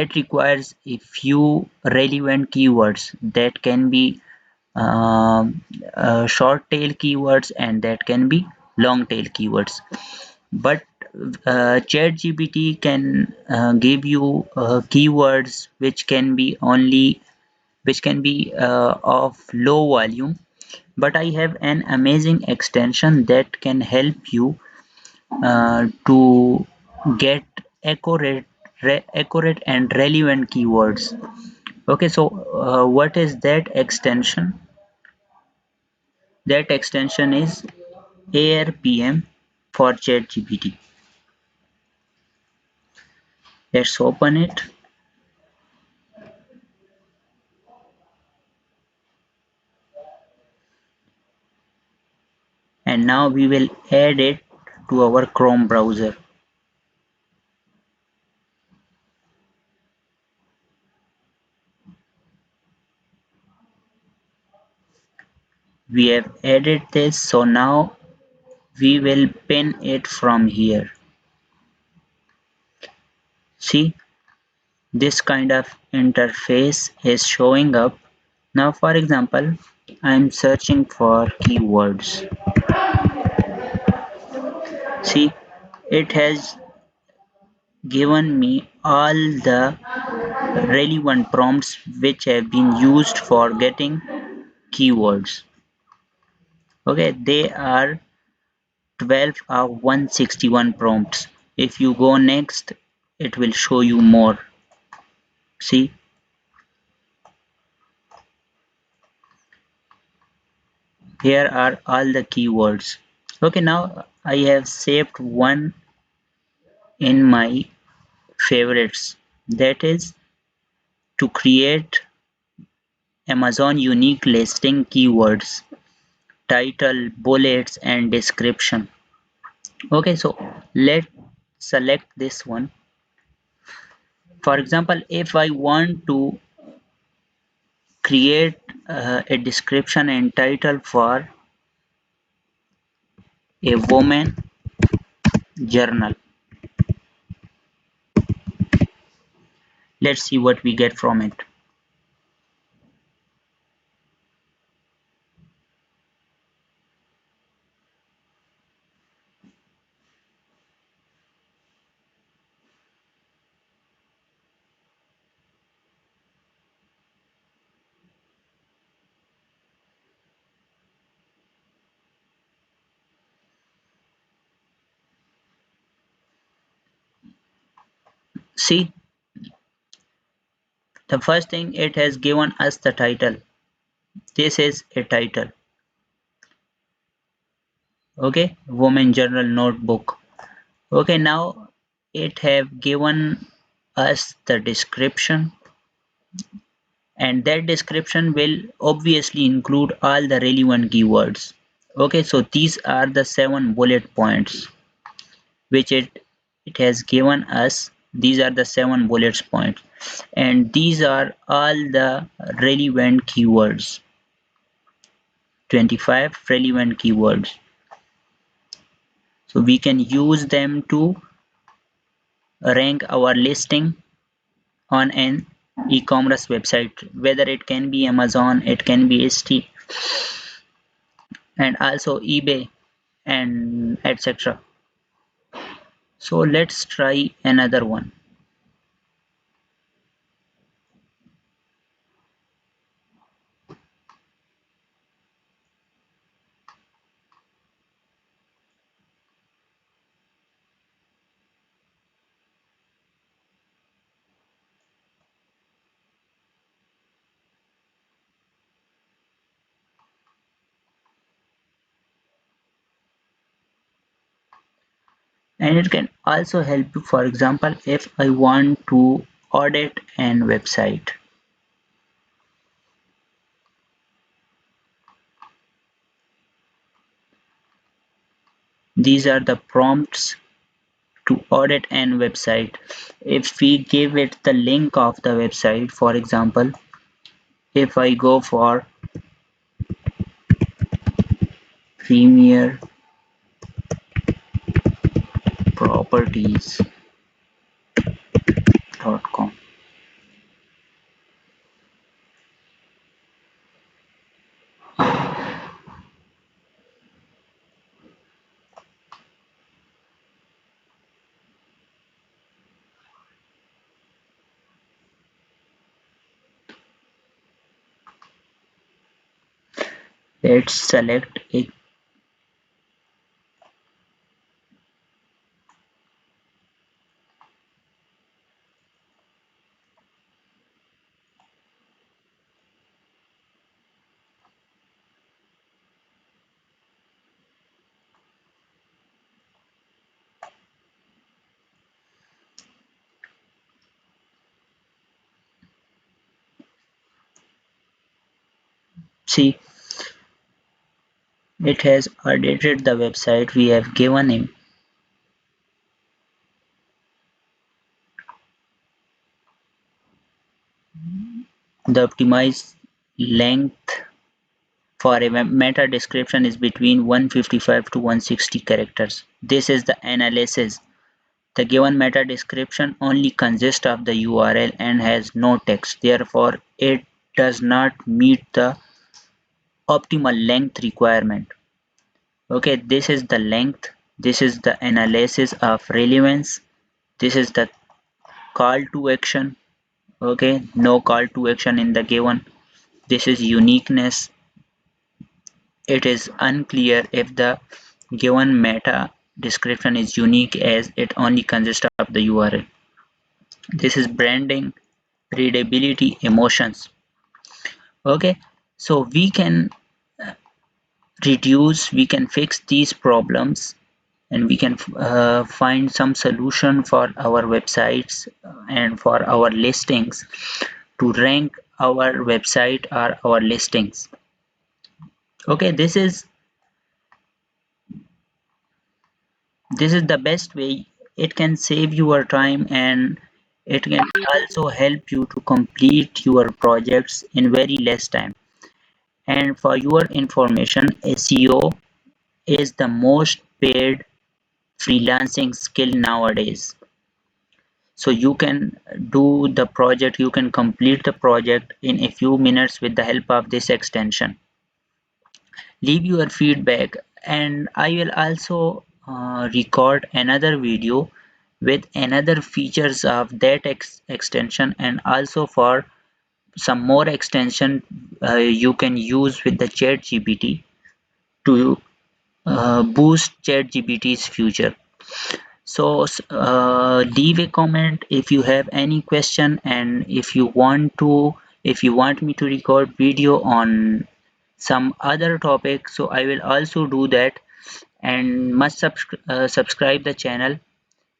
that requires a few relevant keywords that can be short tail keywords and that can be long tail keywords. But ChatGPT can give you keywords which can be of low volume. But I have an amazing extension that can help you to get accurate and relevant keywords. Okay, so what is that extension? That extension is ARPM for ChatGPT. Let's open it. And now we will add it to our Chrome browser. We have added this, so now we will pin it from here. See, this kind of interface is showing up. Now, for example, I'm searching for keywords. See, it has given me all the relevant prompts which have been used for getting keywords. Okay, they are 12 of 161 prompts. If you go next, it will show you more. See, here are all the keywords. Okay, now I have saved one in my favorites, that is to create Amazon unique listing keywords, title, bullets and description. Okay, so let's select this one. For example, if I want to create a description and title for a woman journal, let's see what we get from it. See, the first thing, it has given us the title. This is a title. Okay, woman journal notebook. Okay, now it have given us the description, and that description will obviously include all the relevant keywords. Okay, so these are the 7 bullet points which it has given us. These are the 7 bullet points, and these are all the relevant keywords. 25 relevant keywords. So we can use them to rank our listing on an e-commerce website, whether it can be Amazon, it can be ST, and also eBay and etc. So let's try another one. And it can also help you, for example, if I want to audit an website. These are the prompts to audit an website. If we give it the link of the website, for example, if I go for premierproperties.com, Let's select a. See, it has audited the website we have given him. The optimized length for a meta description is between 155 to 160 characters. This is the analysis. The given meta description only consists of the URL and has no text. Therefore, it does not meet the optimal length requirement. Okay, this is the length. This is the analysis of relevance. This is the call to action. Okay, no call to action in the given. This is uniqueness. It is unclear if the given meta description is unique as it only consists of the URL. This is branding, readability, emotions. Okay, so we can we can fix these problems, and we can find some solution for our websites and for our listings to rank our website or our listings. Okay, this is the best way. It can save your time, and it can also help you to complete your projects in very less time. And for your information, SEO is the most paid freelancing skill nowadays. So you can do the project, you can complete the project in a few minutes with the help of this extension. Leave your feedback, and I will also record another video with another features of that extension, and also for some more extension you can use with the ChatGPT to boost ChatGPT's future. So leave a comment if you have any question, and if you want me to record video on some other topic, so I will also do that. And must subscribe the channel